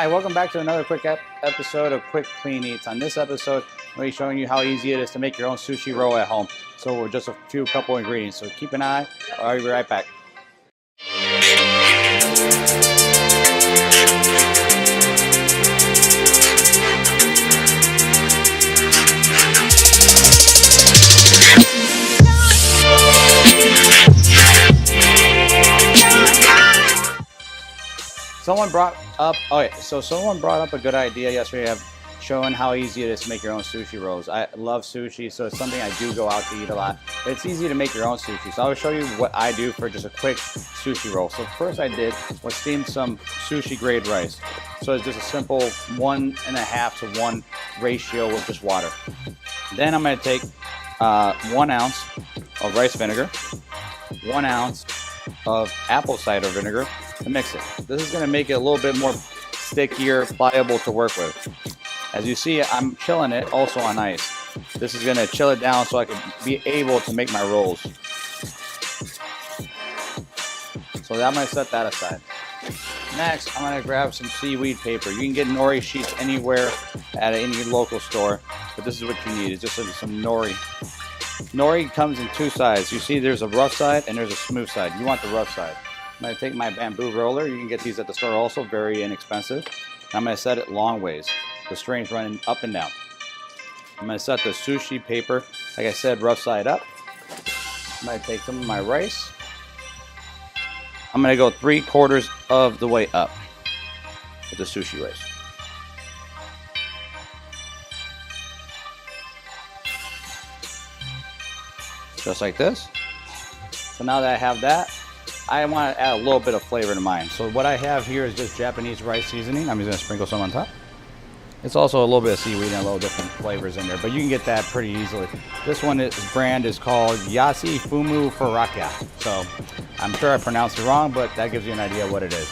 Hi, welcome back to another quick episode of Quick Clean Eats. On this episode, I'm going to be showing you how easy it is to make your own sushi roll at home. So we're just a couple ingredients. So keep an eye. I'll be right back. Someone brought up a good idea yesterday of showing how easy it is to make your own sushi rolls. I love sushi, so it's something I do go out to eat a lot. But it's easy to make your own sushi. So I'll show you what I do for just a quick sushi roll. So first I did was steam some sushi grade rice. So it's just a simple 1.5 to 1 ratio with just water. Then I'm going to take 1 ounce of rice vinegar, 1 ounce of apple cider vinegar, and mix it. This is going to make it a little bit more stickier, pliable to work with. As you see, I'm chilling it also on ice. This is going to chill it down so I can be able to make my rolls. So I'm going to set that aside. Next, I'm going to grab some seaweed paper. You can get nori sheets anywhere at any local store, but this is what you need. It's just some nori. Nori comes in 2 sides. You see there's a rough side and there's a smooth side. You want the rough side. I'm going to take my bamboo roller. You can get these at the store also, very inexpensive. And I'm going to set it long ways. The strings running up and down. I'm going to set the sushi paper, like I said, rough side up. I'm going to take some of my rice. I'm going to go 3/4 of the way up with the sushi rice. Just like this. So now that I have that, I want to add a little bit of flavor to mine. So what I have here is just Japanese rice seasoning. I'm just going to sprinkle some on top. It's also a little bit of seaweed and a little different flavors in there, but you can get that pretty easily. This brand is called Yasi Fumu Furaka. So I'm sure I pronounced it wrong, but that gives you an idea what it is.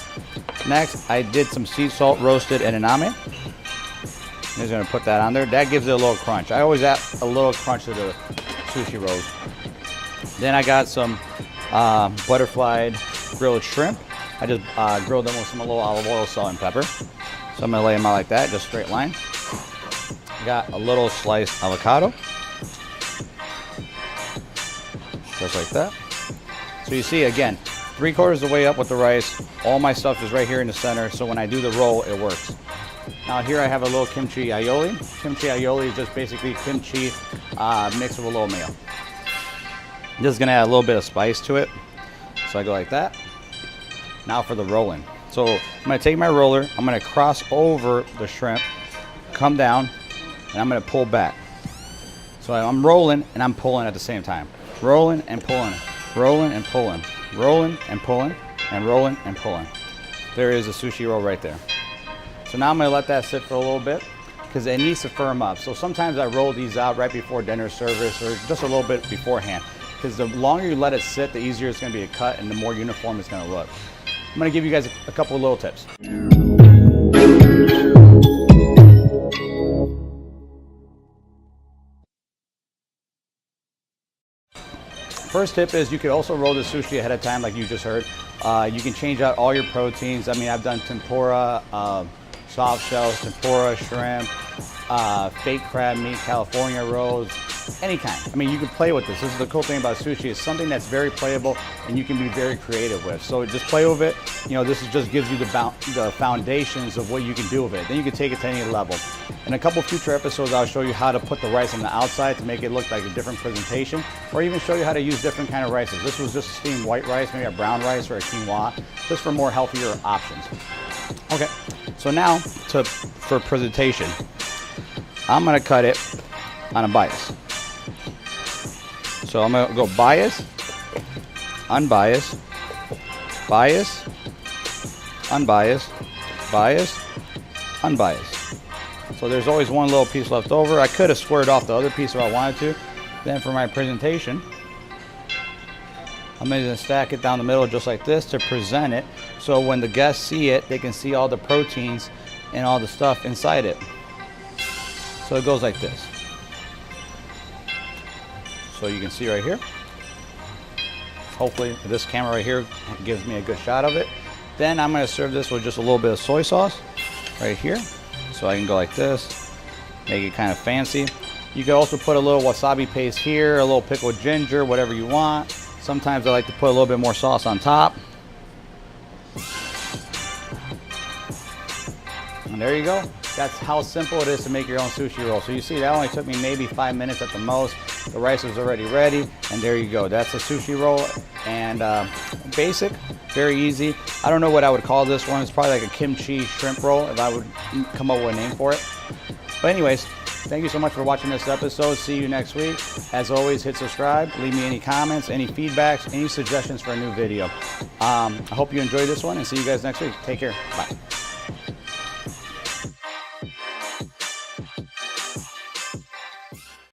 Next, I did some sea salt roasted edamame. I'm just going to put that on there. That gives it a little crunch. I always add a little crunch to the sushi rolls. Then I got some butterflied grilled shrimp. I just grilled them with some little olive oil, salt, and pepper. So I'm going to lay them out like that, just straight line. Got a little sliced avocado. Just like that. So you see, again, 3/4 of the way up with the rice. All my stuff is right here in the center, so when I do the roll, it works. Now here I have a little kimchi aioli. Kimchi aioli is just basically kimchi mixed with a little mayo. This is going to add a little bit of spice to it. So I go like that. Now for the rolling. So I'm going to take my roller, I'm going to cross over the shrimp, come down, and I'm going to pull back. So I'm rolling and I'm pulling at the same time. Rolling and pulling, rolling and pulling, rolling and pulling, and rolling and pulling. There is a sushi roll right there. So now I'm going to let that sit for a little bit because it needs to firm up. So sometimes I roll these out right before dinner service or just a little bit beforehand. Because the longer you let it sit, the easier it's going to be to cut and the more uniform it's going to look. I'm going to give you guys a couple of little tips. First tip is you could also roll the sushi ahead of time like you just heard. You can change out all your proteins. I mean, I've done tempura, soft shells, tempura, shrimp, fake crab meat, California rolls, any kind. I mean, you can play with this. This is the cool thing about sushi. It's something that's very playable and you can be very creative with. So just play with it. You know, this just gives you the foundations of what you can do with it. Then you can take it to any level. In a couple future episodes, I'll show you how to put the rice on the outside to make it look like a different presentation, or even show you how to use different kind of rices. This was just steamed white rice, maybe a brown rice or a quinoa, just for more healthier options. Okay, so now for presentation, I'm going to cut it on a bias. So I'm going to go bias, unbiased, bias, unbiased, bias, unbiased. So there's always one little piece left over. I could have squared off the other piece if I wanted to. Then for my presentation, I'm going to stack it down the middle just like this to present it. So when the guests see it, they can see all the proteins and all the stuff inside it. So it goes like this. So you can see right here. Hopefully this camera right here gives me a good shot of it. Then I'm going to serve this with just a little bit of soy sauce. right here. So I can go like this, make it kind of fancy. You can also put a little wasabi paste here, a little pickled ginger, whatever you want. Sometimes I like to put a little bit more sauce on top. And there you go. That's how simple it is to make your own sushi roll. So you see that only took me maybe 5 minutes at the most. The rice is already ready, and there you go. That's a sushi roll, and basic, very easy. I don't know what I would call this one. It's probably like a kimchi shrimp roll if I would come up with a name for it. But anyways, thank you so much for watching this episode. See you next week. As always, hit subscribe. Leave me any comments, any feedbacks, any suggestions for a new video. I hope you enjoyed this one, and see you guys next week. Take care. Bye.